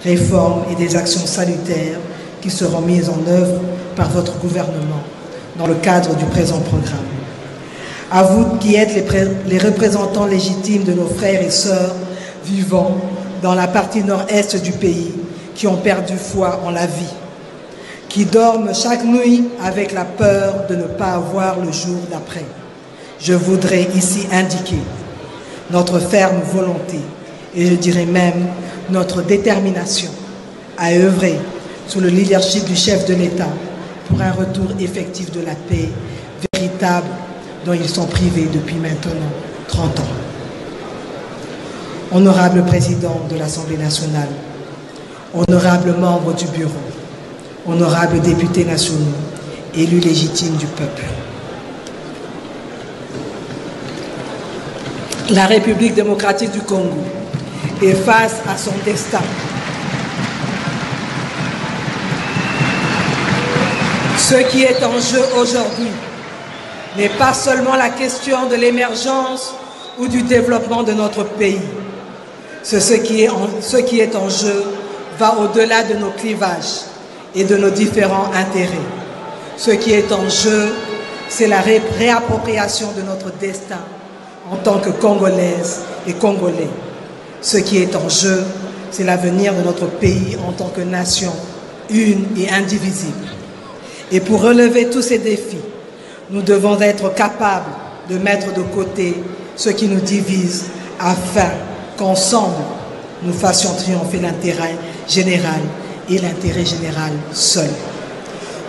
réformes et des actions salutaires qui seront mises en œuvre par votre gouvernement dans le cadre du présent programme. À vous qui êtes les représentants légitimes de nos frères et sœurs vivant dans la partie nord-est du pays qui ont perdu foi en la vie, qui dorment chaque nuit avec la peur de ne pas avoir le jour d'après. Je voudrais ici indiquer notre ferme volonté et je dirais même notre détermination à œuvrer sous le leadership du chef de l'État pour un retour effectif de la paix véritable dont ils sont privés depuis maintenant 30 ans. Honorable président de l'Assemblée nationale, honorables membres du bureau, honorables députés nationaux, élus légitimes du peuple. La République démocratique du Congo est face à son destin. Ce qui est en jeu aujourd'hui n'est pas seulement la question de l'émergence ou du développement de notre pays. Ce qui est en jeu va au-delà de nos clivages et de nos différents intérêts. Ce qui est en jeu, c'est la réappropriation de notre destin en tant que Congolaises et Congolais. Ce qui est en jeu, c'est l'avenir de notre pays en tant que nation une et indivisible. Et pour relever tous ces défis, nous devons être capables de mettre de côté ce qui nous divise afin qu'ensemble, nous fassions triompher l'intérêt général et l'intérêt général seul.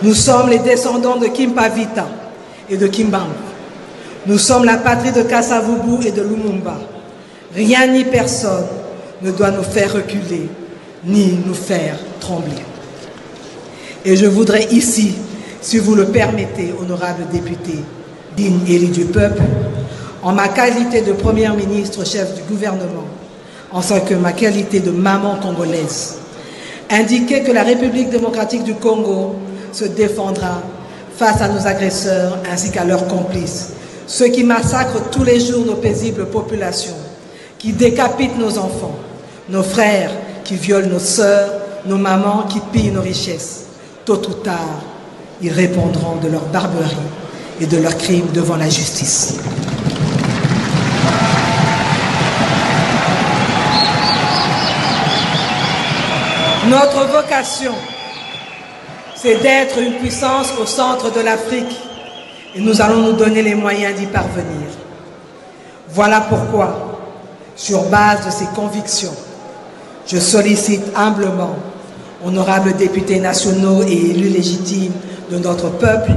Nous sommes les descendants de Kimpavita et de Kimbangu. Nous sommes la patrie de Kasavubu et de Lumumba. Rien ni personne ne doit nous faire reculer, ni nous faire trembler. Et je voudrais ici, si vous le permettez, honorables députés, dignes élus du peuple, en ma qualité de Première ministre, chef du gouvernement, en tant que ma qualité de maman congolaise, indiquer que la République démocratique du Congo se défendra face à nos agresseurs ainsi qu'à leurs complices, ceux qui massacrent tous les jours nos paisibles populations, qui décapitent nos enfants, nos frères qui violent nos sœurs, nos mamans qui pillent nos richesses. Tôt ou tard, ils répondront de leur barbarie et de leurs crimes devant la justice. Notre vocation, c'est d'être une puissance au centre de l'Afrique et nous allons nous donner les moyens d'y parvenir. Voilà pourquoi, sur base de ces convictions, je sollicite humblement, honorables députés nationaux et élus légitimes de notre peuple,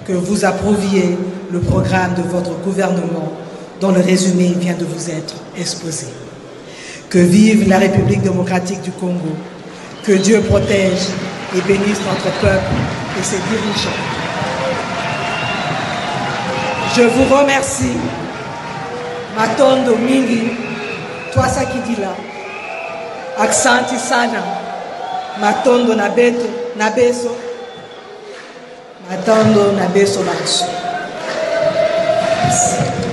que vous approuviez le programme de votre gouvernement dont le résumé vient de vous être exposé. Que vive la République démocratique du Congo, que Dieu protège et bénisse notre peuple et ses dirigeants. Je vous remercie. Matondo mingi, twasa kidila. Aksanti sana. Matondo nabeso. Matondo nabeso bakso. Merci.